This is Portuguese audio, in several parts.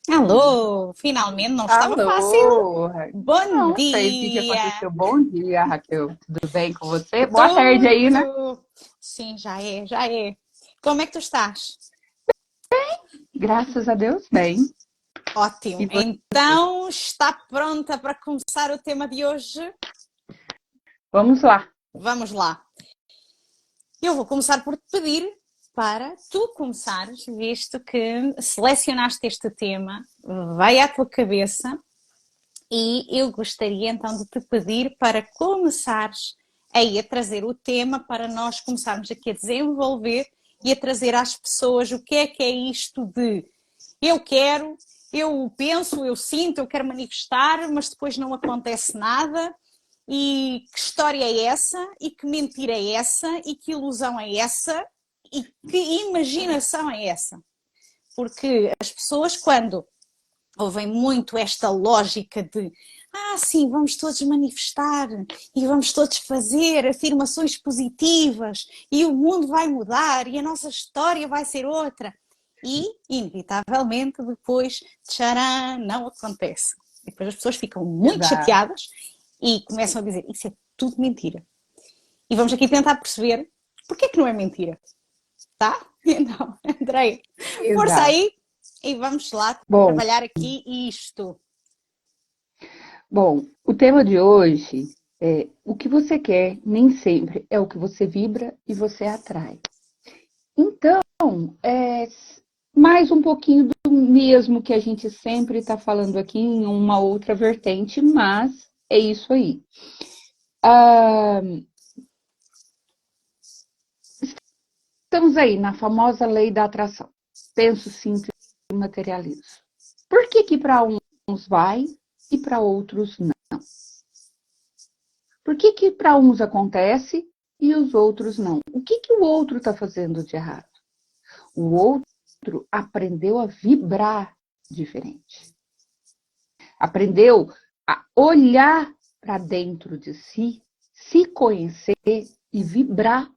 Alô, finalmente não estava fácil. Alô! Bom Não sei o que dia, aconteceu. Bom dia, Raquel. Tudo bem com você? Boa tarde aí, né? tudo. Sim, já é, já é. Como é que tu estás? Graças a Deus, bem. Ótimo. E você? Então, está pronta para começar o tema de hoje? Vamos lá. Vamos lá. Eu vou começar por te pedir para tu começares, visto que selecionaste este tema, vai à tua cabeça. E eu gostaria então de te pedir para começares aí a trazer o tema para nós começarmos aqui a desenvolver e a trazer às pessoas o que é isto de eu quero, eu penso, eu sinto, eu quero manifestar, mas depois não acontece nada. E que história é essa? E que mentira é essa? E que ilusão é essa? E que imaginação é essa? Porque as pessoas, quando ouvem muito esta lógica de sim, vamos todos manifestar e vamos todos fazer afirmações positivas e o mundo vai mudar e a nossa história vai ser outra. E, inevitavelmente, depois, tcharam, não acontece. E depois as pessoas ficam muito Exato. chateadas e começam a dizer, isso é tudo mentira. E vamos aqui tentar perceber porque é que não é mentira, tá? Então, Andrei, força Exato. aí e vamos lá Bom, trabalhar aqui isto. bom, o tema de hoje é o que você quer nem sempre é o que você vibra e você atrai. Então, é mais um pouquinho do mesmo que a gente sempre está falando aqui em uma outra vertente, mas é isso aí. Ah, estamos aí na famosa lei da atração. Penso, sinto e materializo. Por que que para uns vai e para outros não? Por que que para uns acontece e os outros não? O que que o outro está fazendo de errado? O outro aprendeu a vibrar diferente. Aprendeu a olhar para dentro de si, se conhecer e vibrar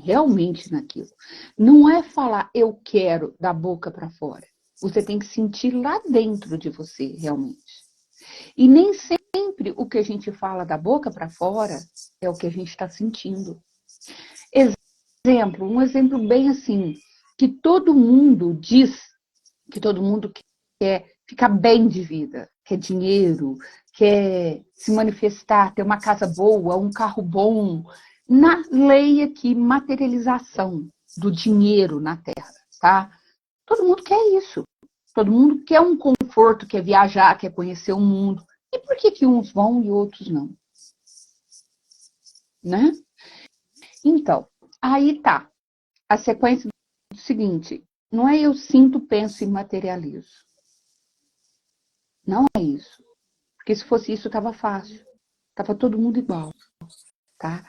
realmente naquilo. Não é falar eu quero da boca para fora. Você tem que sentir lá dentro de você realmente. E nem sempre o que a gente fala da boca para fora é o que a gente está sentindo. Um exemplo bem assim, que todo mundo diz que todo mundo quer ficar bem de vida, quer dinheiro, quer se manifestar, ter uma casa boa, um carro bom. Na lei aqui, materialização do dinheiro na Terra, tá? Todo mundo quer isso. Todo mundo quer um conforto, quer viajar, quer conhecer o mundo. E por que que uns vão e outros não? Né? Então, aí tá. A sequência do seguinte, não é eu sinto, penso e materializo. Não é isso. Porque se fosse isso, estava fácil. Estava todo mundo igual, tá?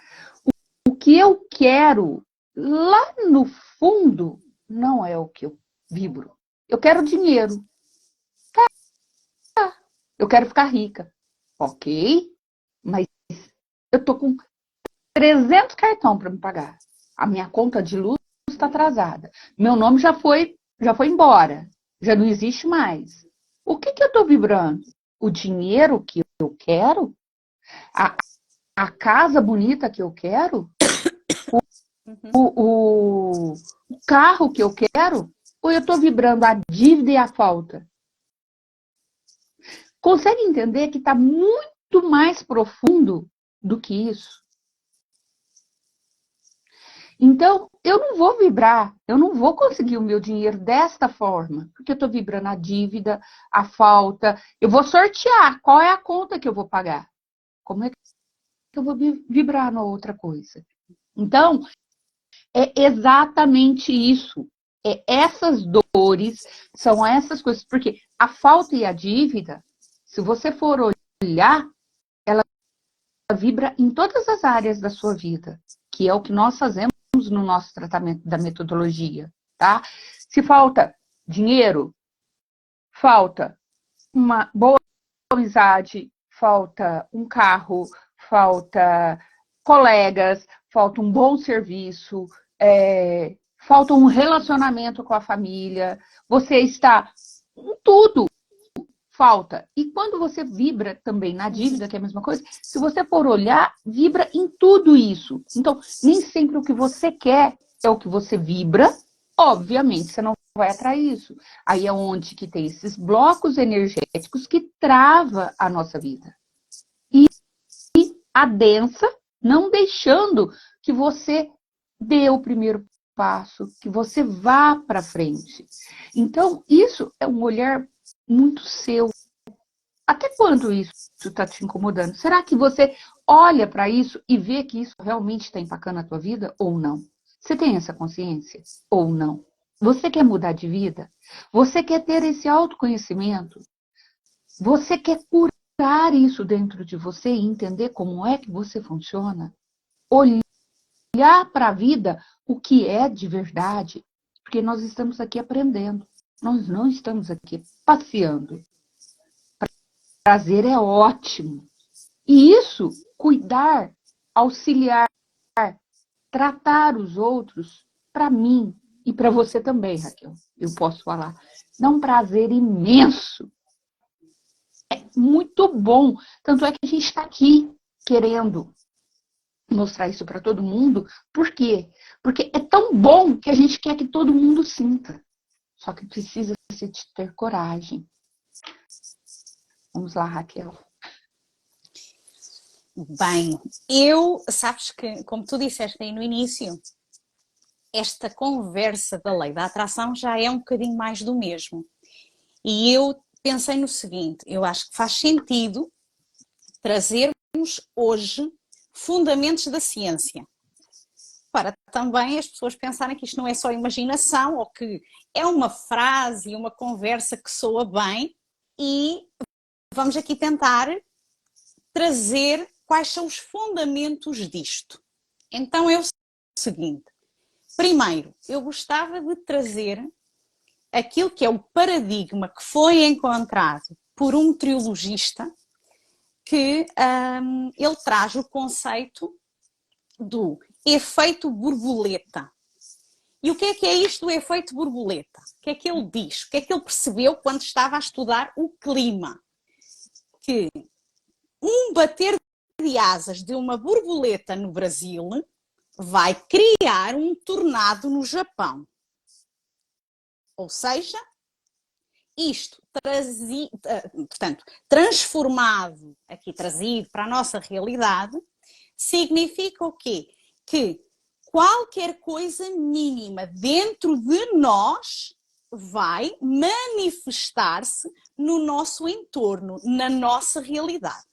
O que eu quero lá no fundo não é o que eu vibro. Eu quero dinheiro. Eu quero ficar rica. Ok, mas eu tô com 300 cartão para me pagar. A minha conta de luz está atrasada. Meu nome já foi embora. Já não existe mais. O que que eu estou vibrando? O dinheiro que eu quero? A, a casa bonita que eu quero? Uhum. O carro que eu quero? Ou eu estou vibrando a dívida e a falta? Consegue entender que está muito mais profundo do que isso? Então, eu não vou vibrar, eu não vou conseguir o meu dinheiro desta forma, porque eu estou vibrando a dívida, a falta. Eu vou sortear qual é a conta que eu vou pagar. Como é que eu vou vibrar na outra coisa? Então, é exatamente isso. É essas dores, são essas coisas. Porque a falta e a dívida, se você for olhar, ela vibra em todas as áreas da sua vida, que é o que nós fazemos no nosso tratamento da metodologia, tá? Se falta dinheiro, falta uma boa amizade, falta um carro, falta colegas, falta um bom serviço, falta um relacionamento com a família, você está em tudo. falta. E quando você vibra também na dívida, que é a mesma coisa, se você for olhar, vibra em tudo isso. Então, nem sempre o que você quer é o que você vibra. Obviamente, você não vai atrair isso. Aí é onde que tem esses blocos energéticos que trava a nossa vida. E adensa, não deixando que você dê o primeiro passo, que você vá para frente. Então, isso é um olhar muito seu. Até quando isso está te incomodando? Será que você olha para isso e vê que isso realmente está empacando a tua vida ou não? Você tem essa consciência ou não? Você quer mudar de vida? Você quer ter esse autoconhecimento? Você quer curar isso dentro de você e entender como é que você funciona? Olhar para a vida o que é de verdade, porque nós estamos aqui aprendendo. Nós não estamos aqui passeando. Prazer é ótimo. E isso, cuidar, auxiliar, tratar os outros, para mim e para você também, Raquel, eu posso falar, dá um prazer imenso. É muito bom. Tanto é que a gente está aqui querendo mostrar isso para todo mundo. Por quê? Porque é tão bom que a gente quer que todo mundo sinta. Só que precisa se ter coragem. Vamos lá, Raquel. Bem, sabes que, como tu disseste aí no início, esta conversa da lei da atração já é um bocadinho mais do mesmo. E eu pensei no seguinte, eu acho que faz sentido trazermos hoje fundamentos da ciência, para também as pessoas pensarem que isto não é só imaginação, ou que é uma frase, uma conversa que soa bem, e vamos aqui tentar trazer quais são os fundamentos disto. Então é o seguinte, primeiro, eu gostava de trazer aquilo que é o paradigma que foi encontrado por um meteorologista, que ele traz o conceito do efeito borboleta. E o que é isto do efeito borboleta? O que é que ele diz? O que é que ele percebeu quando estava a estudar o clima? Que um bater de asas de uma borboleta no Brasil vai criar um tornado no Japão. Ou seja, isto portanto, transformado, aqui trazido para a nossa realidade, significa o quê? Que qualquer coisa mínima dentro de nós vai manifestar-se no nosso entorno, na nossa realidade.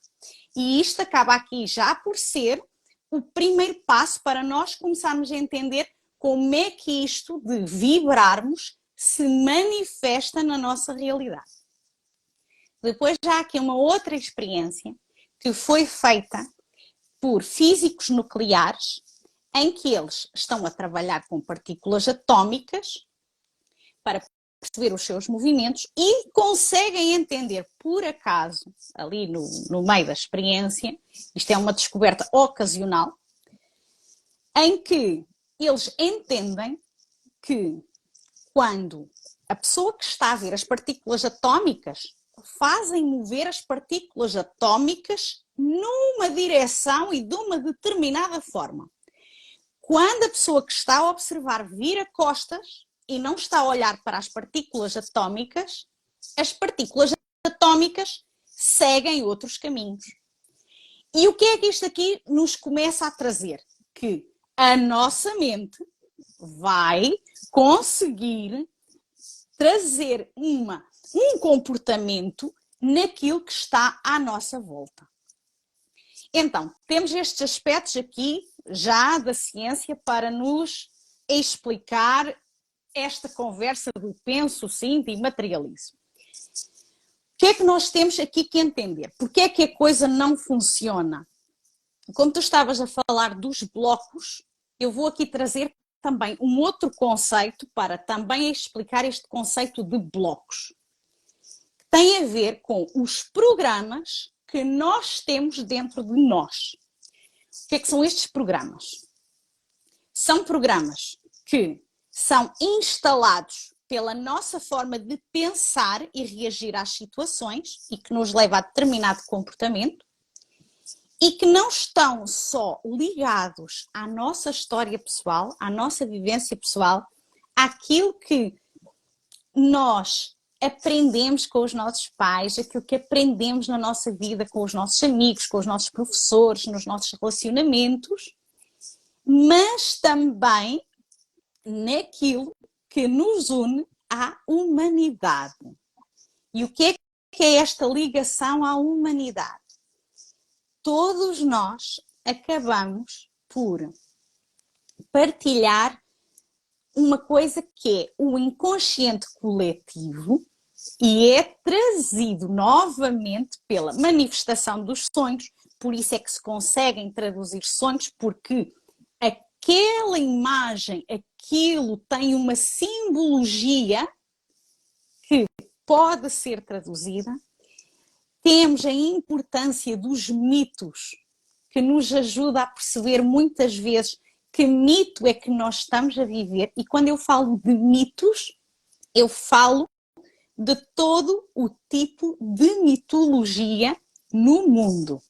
E isto acaba aqui já por ser o primeiro passo para nós começarmos a entender como é que isto de vibrarmos se manifesta na nossa realidade. Depois já há aqui uma outra experiência que foi feita por físicos nucleares, em que eles estão a trabalhar com partículas atómicas para perceber os seus movimentos e conseguem entender, por acaso, ali no meio da experiência, isto é uma descoberta ocasional, em que eles entendem que quando a pessoa que está a ver as partículas atómicas fazem mover as partículas atómicas numa direção e de uma determinada forma. Quando a pessoa que está a observar vira costas e não está a olhar para as partículas atómicas, as partículas atómicas seguem outros caminhos. E o que é que isto aqui nos começa a trazer? Que a nossa mente vai conseguir trazer um comportamento naquilo que está à nossa volta. Então, temos estes aspectos aqui já da ciência para nos explicar esta conversa do penso, sinto e materializo. O que é que nós temos aqui que entender? Porque é que a coisa não funciona? Como tu estavas a falar dos blocos, eu vou aqui trazer também um outro conceito para também explicar este conceito de blocos. Que tem a ver com os programas que nós temos dentro de nós. O que é que são estes programas? São programas que são instalados pela nossa forma de pensar e reagir às situações e que nos leva a determinado comportamento e que não estão só ligados à nossa história pessoal, à nossa vivência pessoal, àquilo que nós aprendemos com os nossos pais, aquilo que aprendemos na nossa vida com os nossos amigos, com os nossos professores, nos nossos relacionamentos, mas também naquilo que nos une à humanidade. E o que é esta ligação à humanidade? Todos nós acabamos por partilhar uma coisa que é o inconsciente coletivo e é trazido novamente pela manifestação dos sonhos. Por isso é que se conseguem traduzir sonhos, porque aquela imagem, aquilo tem uma simbologia que pode ser traduzida. Temos a importância dos mitos, que nos ajuda a perceber muitas vezes que mito é que nós estamos a viver. E quando eu falo de mitos, eu falo de todo o tipo de mitologia no mundo.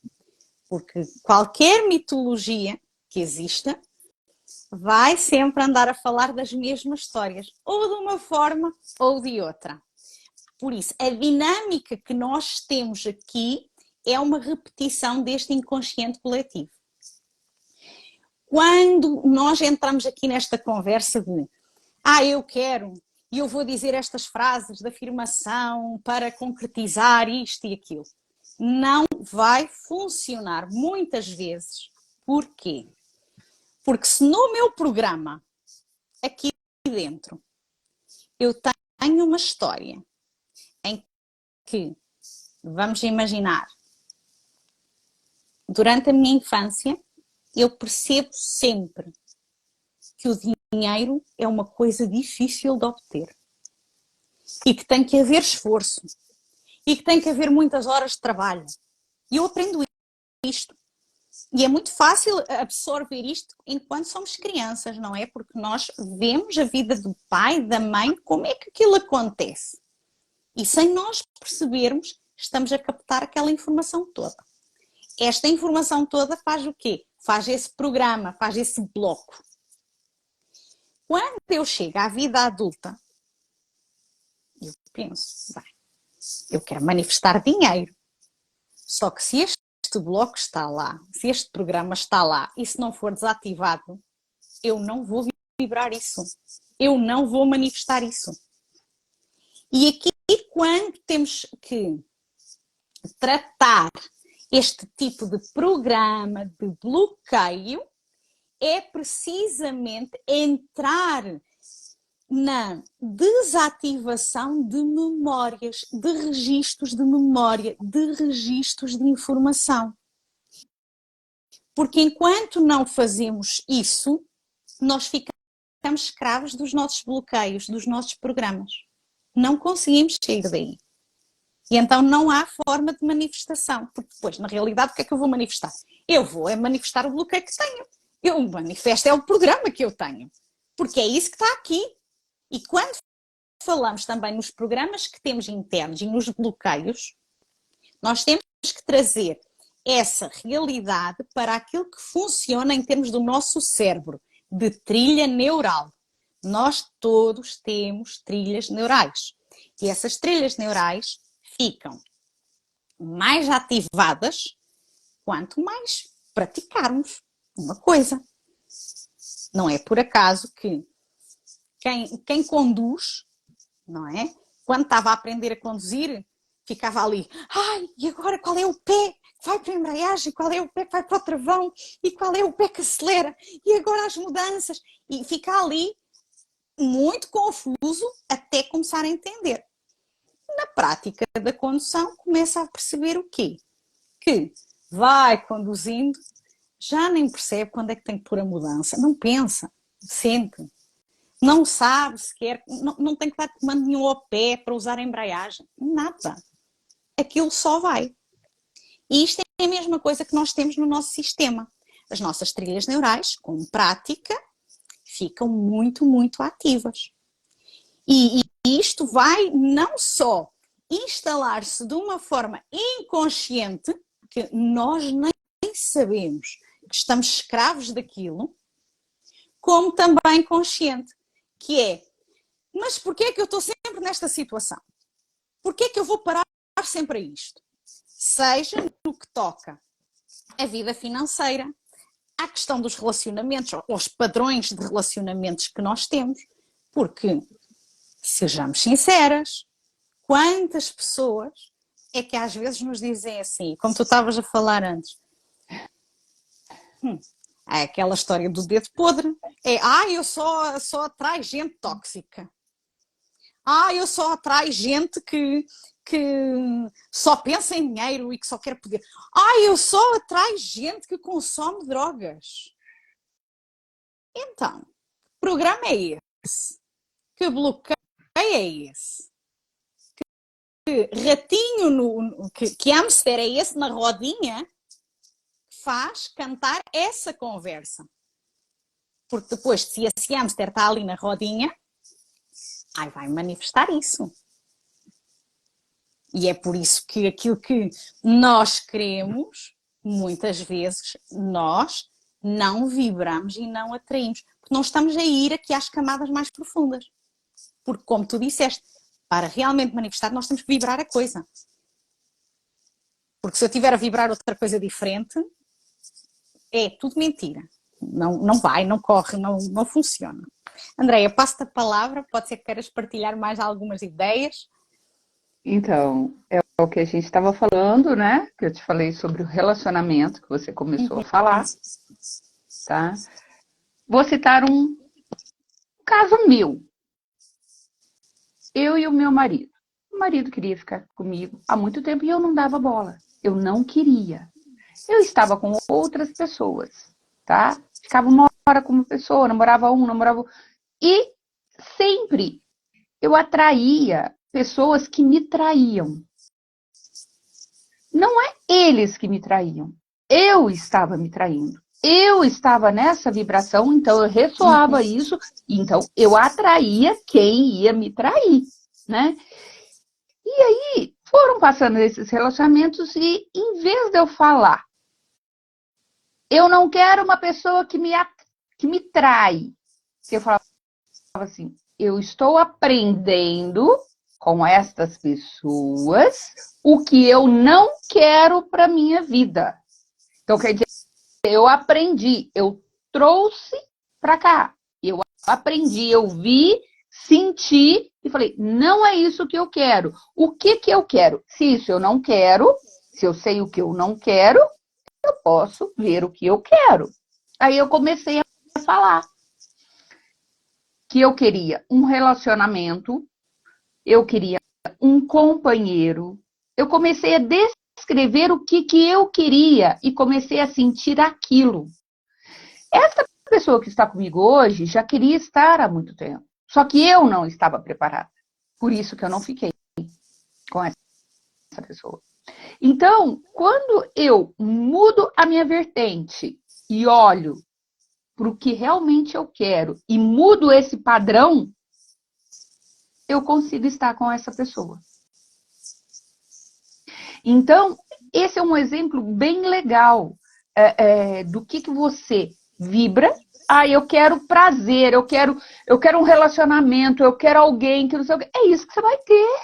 Porque qualquer mitologia que exista vai sempre andar a falar das mesmas histórias, ou de uma forma ou de outra. Por isso, a dinâmica que nós temos aqui é uma repetição deste inconsciente coletivo. Quando nós entramos aqui nesta conversa de eu quero, e eu vou dizer estas frases de afirmação para concretizar isto e aquilo, não vai funcionar muitas vezes. Porquê? Porque se no meu programa, aqui dentro, eu tenho uma história em que, vamos imaginar, durante a minha infância, eu percebo sempre que o dinheiro é uma coisa difícil de obter e que tem que haver esforço e que tem que haver muitas horas de trabalho. E eu aprendo isto. E é muito fácil absorver isto enquanto somos crianças, não é? Porque nós vemos a vida do pai, da mãe, como é que aquilo acontece. E sem nós percebermos, estamos a captar aquela informação toda. Esta informação toda faz o quê? Faz esse programa, faz esse bloco. Quando eu chego à vida adulta, eu penso, eu quero manifestar dinheiro. Só que se este bloco está lá, se este programa está lá e se não for desativado, eu não vou vibrar isso. Eu não vou manifestar isso. E aqui, quando temos que tratar este tipo de programa de bloqueio, é precisamente entrar na desativação de memórias, de registros de memória, de registros de informação. Porque enquanto não fazemos isso, nós ficamos escravos dos nossos bloqueios, dos nossos programas. Não conseguimos sair daí. E então não há forma de manifestação. Porque depois, na realidade, o que é que eu vou manifestar? Eu vou manifestar o bloqueio que tenho. Eu manifesto o programa que eu tenho. Porque é isso que está aqui. E quando falamos também nos programas que temos internos e nos bloqueios, nós temos que trazer essa realidade para aquilo que funciona em termos do nosso cérebro, de trilha neural. Nós todos temos trilhas neurais. E essas trilhas neurais ficam mais ativadas quanto mais praticarmos uma coisa. Não é por acaso que quem conduz, não é? Quando estava a aprender a conduzir, ficava ali, e agora qual é o pé que vai para a embreagem, qual é o pé que vai para o travão, e qual é o pé que acelera, e agora as mudanças, e fica ali muito confuso até começar a entender. Na prática da condução, começa a perceber o quê? Que vai conduzindo, já nem percebe quando é que tem que pôr a mudança, não pensa, sente. Não sabe sequer, não tem que dar comando nenhum ao pé para usar a embreagem, nada. Aquilo só vai. E isto é a mesma coisa que nós temos no nosso sistema. As nossas trilhas neurais, com prática, ficam muito, muito ativas. E isto vai não só instalar-se de uma forma inconsciente, que nós nem sabemos que estamos escravos daquilo, como também consciente, que é, mas porquê é que eu estou sempre nesta situação? Porquê é que eu vou parar sempre a isto? Seja no que toca à vida financeira, à questão dos relacionamentos, aos padrões de relacionamentos que nós temos, porque, sejamos sinceras, quantas pessoas é que às vezes nos dizem assim, como tu estavas a falar antes, é aquela história do dedo podre, eu só atrai gente tóxica. Eu só atrai gente que só pensa em dinheiro e que só quer poder. Eu só atrai gente que consome drogas. Então, que programa é esse? Que bloqueio é esse? Que ratinho, que hamster é esse na rodinha que faz cantar essa conversa? Porque depois, se esse hamster está ali na rodinha, vai manifestar isso. E é por isso que aquilo que nós queremos, muitas vezes, nós não vibramos e não atraímos. Porque não estamos a ir aqui às camadas mais profundas. Porque, como tu disseste, para realmente manifestar, nós temos que vibrar a coisa. Porque se eu estiver a vibrar outra coisa diferente, é tudo mentira. Não vai, não corre, não funciona. Andreia, passo-te a palavra, pode ser que queiras partilhar mais algumas ideias. Então, é o que a gente estava falando, né? Que eu te falei sobre o relacionamento, que você começou a falar, tá? Vou citar um caso meu. Eu e o meu marido. O marido queria ficar comigo há muito tempo e eu não dava bola. Eu não queria. Eu estava com outras pessoas, tá? Ficava uma hora com uma pessoa, namorava um, namorava outro. E sempre eu atraía pessoas que me traíam. Não é eles que me traíam. Eu estava me traindo. Eu estava nessa vibração, então eu ressoava isso, então eu atraía quem ia me trair, né? E aí foram passando esses relacionamentos e em vez de eu falar, eu não quero uma pessoa que me trai, eu falava assim, eu estou aprendendo com estas pessoas o que eu não quero para minha vida. Então, quer dizer, eu aprendi, eu trouxe para cá. Eu aprendi, eu vi, senti e falei, não é isso que eu quero. O que eu quero? Se isso eu não quero, se eu sei o que eu não quero, eu posso ver o que eu quero. Aí eu comecei a falar que eu queria um relacionamento, eu queria um companheiro. Eu comecei a descrever o que eu queria e comecei a sentir aquilo. Essa pessoa que está comigo hoje já queria estar há muito tempo. Só que eu não estava preparada. Por isso que eu não fiquei com essa pessoa. Então, quando eu mudo a minha vertente e olho para o que realmente eu quero e mudo esse padrão, eu consigo estar com essa pessoa. Então, esse é um exemplo bem legal do que você vibra. Eu quero prazer, eu quero um relacionamento, eu quero alguém que não sei o quê. É isso que você vai ter.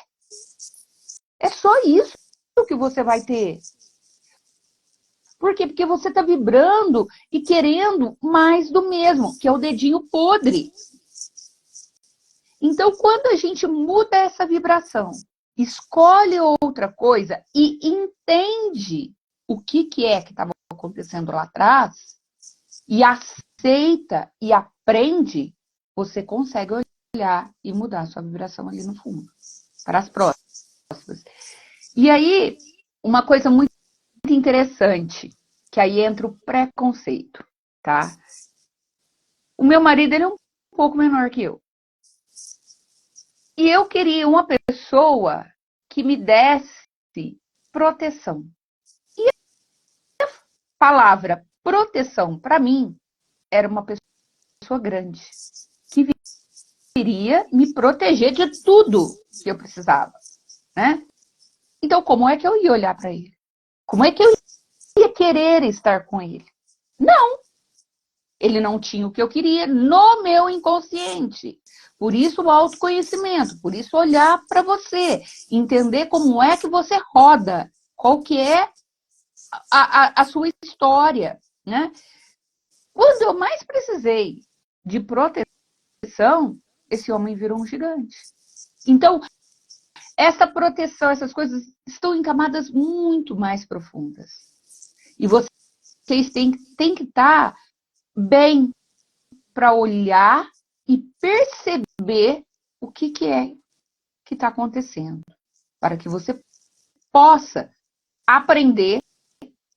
É só isso que você vai ter. Por quê? Porque você está vibrando e querendo mais do mesmo, que é o dedinho podre. Então, quando a gente muda essa vibração, escolhe outra coisa e entende o que é que estava acontecendo lá atrás e aceita e aprende, você consegue olhar e mudar a sua vibração ali no fundo, para as próximas. E aí, uma coisa muito interessante, que aí entra o preconceito, tá? O meu marido, ele é um pouco menor que eu. E eu queria uma pessoa que me desse proteção. E a palavra proteção, para mim, era uma pessoa grande, que iria me proteger de tudo que eu precisava, né? Então, como é que eu ia olhar para ele? Como é que eu ia querer estar com ele? Não, ele não tinha o que eu queria no meu inconsciente. Por isso o autoconhecimento, por isso olhar para você, entender como é que você roda, qual que é a sua história, né? Quando eu mais precisei de proteção, esse homem virou um gigante. Então, essa proteção, essas coisas estão em camadas muito mais profundas. E vocês têm que estar bem para olhar e perceber o que é que está acontecendo. Para que você possa aprender.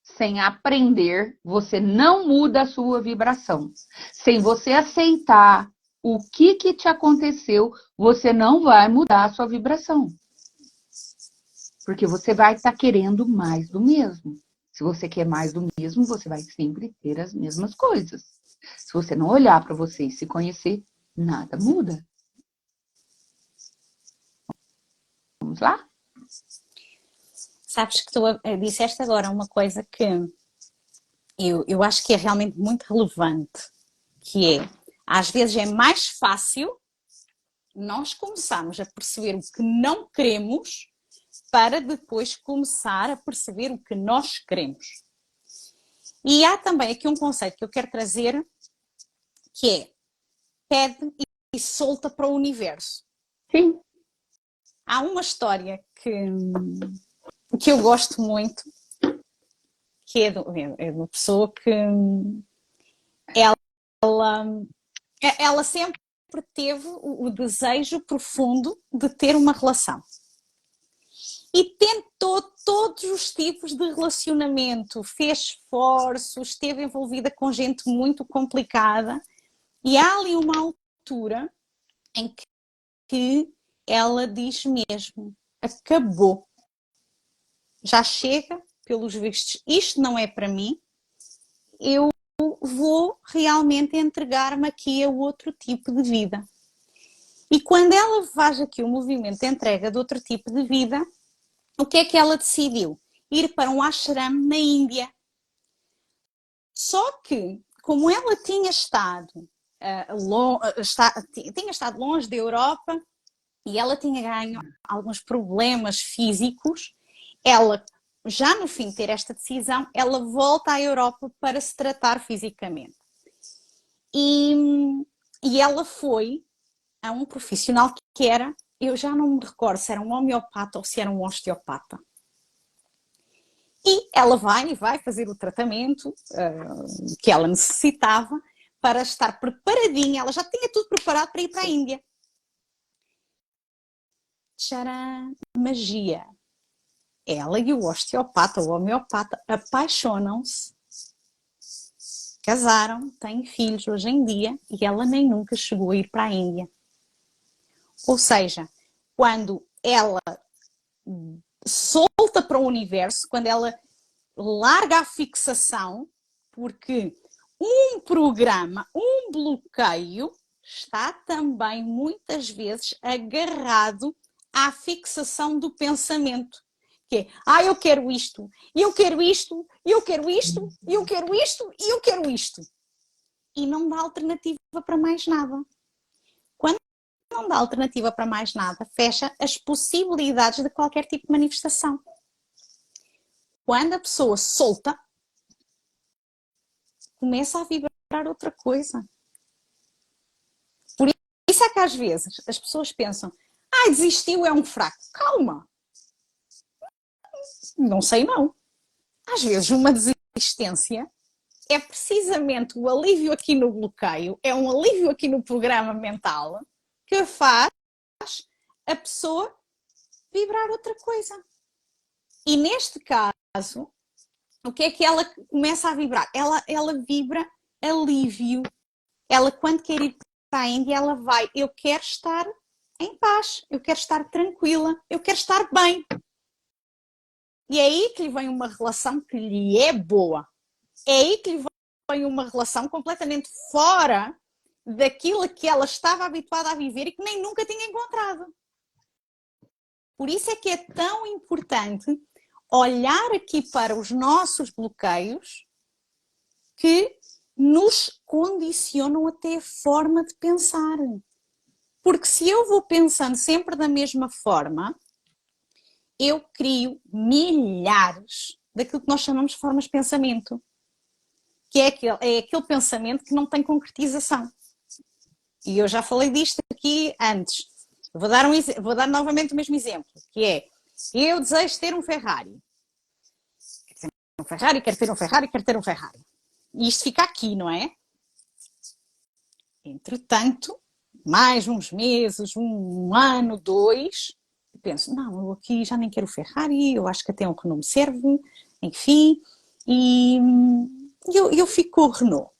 Sem aprender, você não muda a sua vibração. Sem você aceitar o que te aconteceu, você não vai mudar a sua vibração. Porque você vai estar querendo mais do mesmo. Se você quer mais do mesmo, você vai sempre ter as mesmas coisas. Se você não olhar para você e se conhecer, nada muda. Vamos lá? Sabes que tu disseste agora uma coisa que eu acho que é realmente muito relevante, que é, às vezes é mais fácil nós começarmos a perceber o que não queremos para depois começar a perceber o que nós queremos. E há também aqui um conceito que eu quero trazer, que é pede e solta para o universo. Sim. Há uma história que eu gosto muito, que é de uma pessoa que ela sempre teve o desejo profundo de ter uma relação. E tentou todos os tipos de relacionamento, fez esforços, esteve envolvida com gente muito complicada, e há ali uma altura em que ela diz mesmo, acabou. Já chega, pelos vistos, isto não é para mim, eu vou realmente entregar-me aqui a outro tipo de vida. E quando ela faz aqui o movimento de entrega de outro tipo de vida, o que é que ela decidiu? Ir para um ashram na Índia. Só que, como ela tinha estado longe da Europa e ela tinha ganho alguns problemas físicos, ela, já no fim de ter esta decisão, ela volta à Europa para se tratar fisicamente. E ela foi a um profissional que era, eu já não me recordo se era um homeopata ou se era um osteopata. E ela vai fazer o tratamento que ela necessitava para estar preparadinha. Ela já tinha tudo preparado para ir para a Índia. Tcharam! Magia. Ela e o osteopata, o homeopata, apaixonam-se, casaram, têm filhos hoje em dia e ela nem nunca chegou a ir para a Índia. Ou seja, quando ela solta para o universo, quando ela larga a fixação, porque um programa, um bloqueio, está também muitas vezes agarrado à fixação do pensamento. Que é, eu quero isto, eu quero isto, eu quero isto, eu quero isto e eu quero isto. E não dá alternativa para mais nada. Quando não dá alternativa para mais nada, fecha as possibilidades de qualquer tipo de manifestação. Quando a pessoa solta, começa a vibrar outra coisa. Por isso é que às vezes as pessoas pensam, desistiu, é um fraco. Calma. Não sei não. Às vezes uma desistência é precisamente o alívio aqui no bloqueio, é um alívio aqui no programa mental que faz a pessoa vibrar outra coisa. E neste caso, o que é que ela começa a vibrar? Ela vibra alívio. Ela, quando quer ir para a Índia, ela vai, eu quero estar em paz, eu quero estar tranquila, eu quero estar bem. E é aí que lhe vem uma relação que lhe é boa. É aí que lhe vem uma relação completamente fora daquilo a que ela estava habituada a viver e que nem nunca tinha encontrado. Por isso é que é tão importante olhar aqui para os nossos bloqueios que nos condicionam até a forma de pensar. Porque se eu vou pensando sempre da mesma forma, eu crio milhares daquilo que nós chamamos de formas de pensamento. Que é aquele pensamento que não tem concretização. E eu já falei disto aqui antes. Vou dar novamente o mesmo exemplo, que é, eu desejo ter um Ferrari. Quero ter um Ferrari, quero ter um Ferrari, quero ter um Ferrari. E isto fica aqui, não é? Entretanto, mais uns meses, um ano, 2, penso, não, eu aqui já nem quero o Ferrari, eu acho que até um Renault me serve, enfim, e eu fico com o Renault.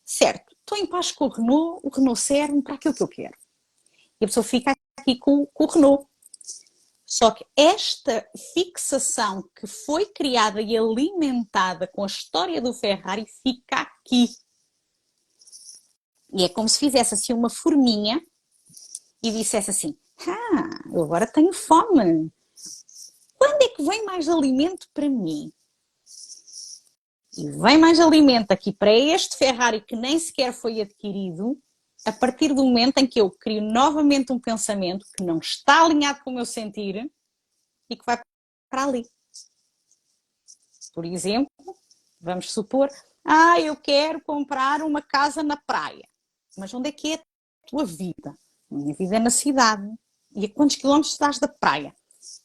Certo, estou em paz com o Renault serve-me para aquilo que eu quero. E a pessoa fica aqui com o Renault. Só que esta fixação que foi criada e alimentada com a história do Ferrari fica aqui. E é como se fizesse assim uma forminha e dissesse assim, eu agora tenho fome. Quando é que vem mais alimento para mim? E vem mais alimento aqui para este Ferrari que nem sequer foi adquirido, a partir do momento em que eu crio novamente um pensamento que não está alinhado com o meu sentir e que vai para ali. Por exemplo, vamos supor, eu quero comprar uma casa na praia. Mas onde é que é a tua vida? A minha vida é na cidade. E a quantos quilómetros estás da praia?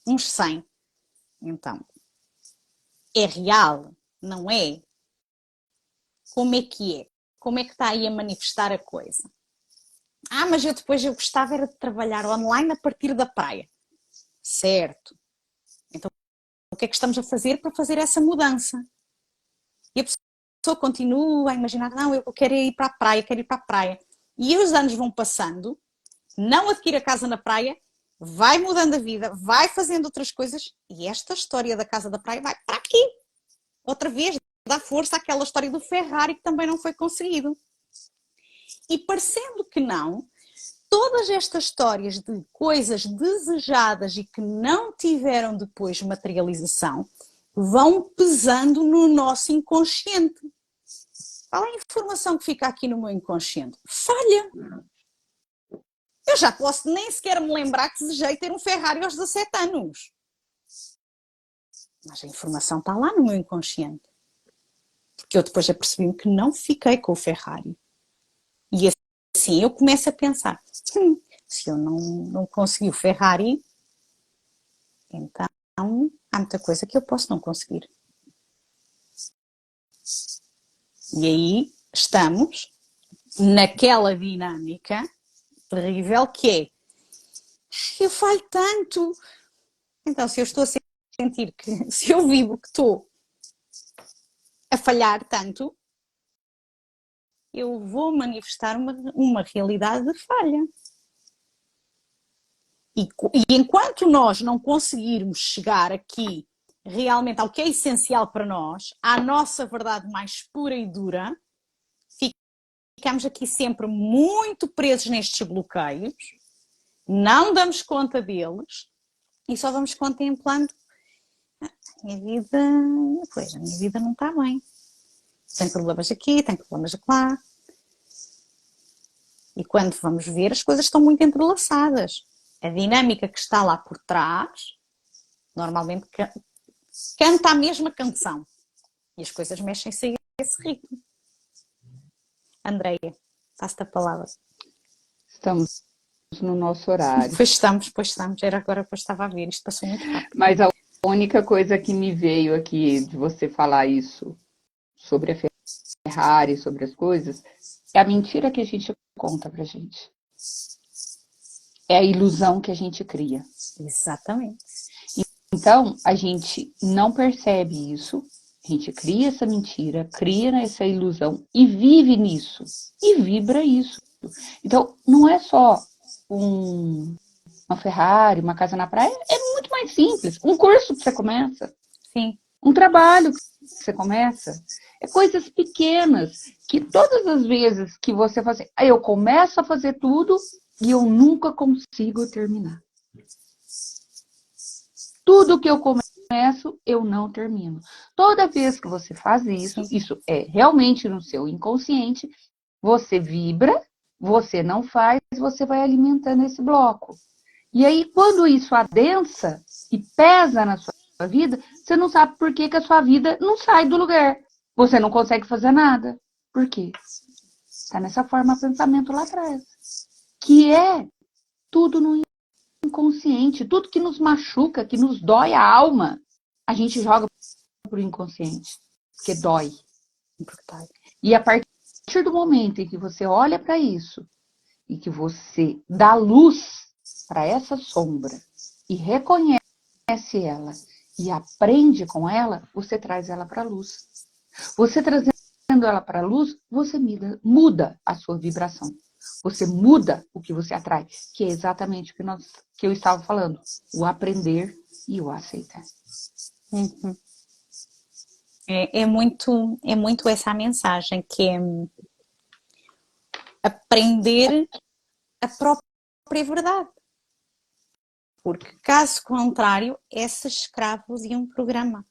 Uns 100. Então, é real? Não é? Como é que é? Como é que está aí a manifestar a coisa? Mas eu gostava era de trabalhar online a partir da praia. Certo. Então, o que é que estamos a fazer para fazer essa mudança? E a pessoa continua a imaginar, não, eu quero ir para a praia, quero ir para a praia. E os anos vão passando, não adquire a casa na praia, vai mudando a vida, vai fazendo outras coisas e esta história da casa da praia vai para aqui. Outra vez, dá força àquela história do Ferrari que também não foi conseguido. E parecendo que não, todas estas histórias de coisas desejadas e que não tiveram depois materialização vão pesando no nosso inconsciente. Qual é a informação que fica aqui no meu inconsciente? Falha. Eu já posso nem sequer me lembrar que desejei ter um Ferrari aos 17 anos. Mas a informação está lá no meu inconsciente. Porque eu depois apercebi-me que não fiquei com o Ferrari. E assim eu começo a pensar, se eu não consegui o Ferrari, então há muita coisa que eu posso não conseguir. E aí estamos naquela dinâmica terrível que é, eu falho tanto. Então, se eu estou a sentir que, se eu vivo que estou a falhar tanto, eu vou manifestar uma realidade de falha. E enquanto nós não conseguirmos chegar aqui realmente ao que é essencial para nós, à nossa verdade mais pura e dura, ficamos aqui sempre muito presos nestes bloqueios, não damos conta deles e só vamos contemplando a minha vida não está bem. Tem problemas aqui, tem problemas lá. E quando vamos ver, as coisas estão muito entrelaçadas. A dinâmica que está lá por trás, normalmente canta a mesma canção. E as coisas mexem-se a esse ritmo. Andreia, passo-te a palavra. Estamos no nosso horário. Pois estamos. Era agora que eu estava a ver, isto passou muito rápido. Mas a única coisa que me veio aqui de você falar isso sobre a Ferrari, sobre as coisas, é a mentira que a gente conta pra gente. É a ilusão que a gente cria. Exatamente. Então, a gente não percebe isso, a gente cria essa mentira, cria essa ilusão e vive nisso, e vibra isso. Então, não é só uma Ferrari, uma casa na praia, é muito mais simples. Um curso que você começa. Sim. um trabalho que você começa. É coisas pequenas, que todas as vezes que você faz assim, eu começo a fazer tudo e eu nunca consigo terminar. Tudo que eu começo, eu não termino. Toda vez que você faz isso, Sim. isso é realmente no seu inconsciente, você vibra, você não faz, você vai alimentando esse bloco. E aí, quando isso adensa e pesa na sua vida, você não sabe por que a sua vida não sai do lugar. Você não consegue fazer nada. Por quê? Está nessa forma de pensamento lá atrás. Que é tudo no inconsciente. Tudo que nos machuca, que nos dói a alma, a gente joga para o inconsciente. Porque dói. E a partir do momento em que você olha para isso e que você dá luz para essa sombra e reconhece ela e aprende com ela, você traz ela para a luz. Você trazendo ela para a luz, você muda a sua vibração. Você muda o que você atrai, que é exatamente o que eu estava falando, o aprender e o aceitar. Uhum. É muito essa a mensagem, que é aprender a própria verdade. Porque, caso contrário, é-se escravo de um programa.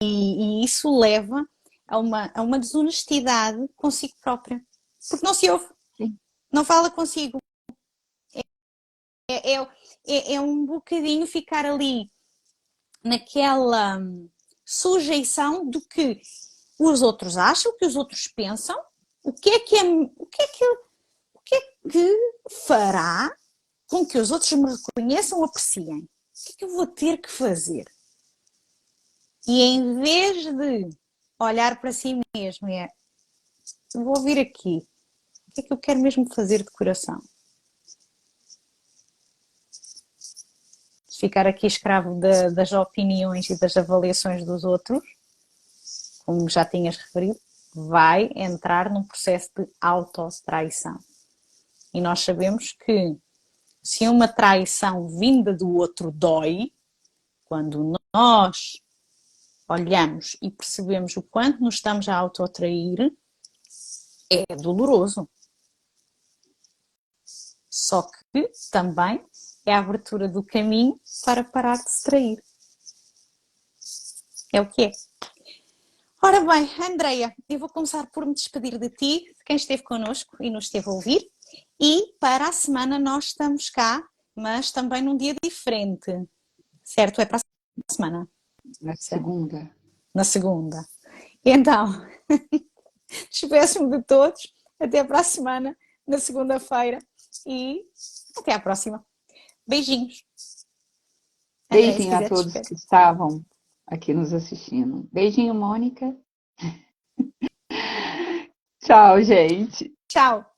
E isso leva a uma desonestidade consigo própria. Porque não se ouve, Sim. não fala consigo. É um bocadinho ficar ali naquela sujeição do que os outros acham, o que os outros pensam, o que é que fará com que os outros me reconheçam ou apreciem. O que é que eu vou ter que fazer? E em vez de olhar para si mesmo, vou vir aqui, o que é que eu quero mesmo fazer de coração? Ficar aqui escravo das opiniões e das avaliações dos outros, como já tinhas referido, vai entrar num processo de autotraição. E nós sabemos que se uma traição vinda do outro dói, quando nós olhamos e percebemos o quanto nos estamos a autotrair, é doloroso. Só que também é a abertura do caminho para parar de se trair. É o que é. Ora bem, Andreia, eu vou começar por me despedir de ti, de quem esteve connosco e nos esteve a ouvir. E para a semana nós estamos cá, mas também num dia diferente. Certo? É para a semana. Na segunda. Na segunda. Então, despeço-me de todos. Até para a semana, na segunda-feira. E até à próxima. Beijinhos. Andréia, se Beijinho a quiser, todos despede. que estavam aqui nos assistindo. Beijinho, Mônica. Tchau, gente. Tchau.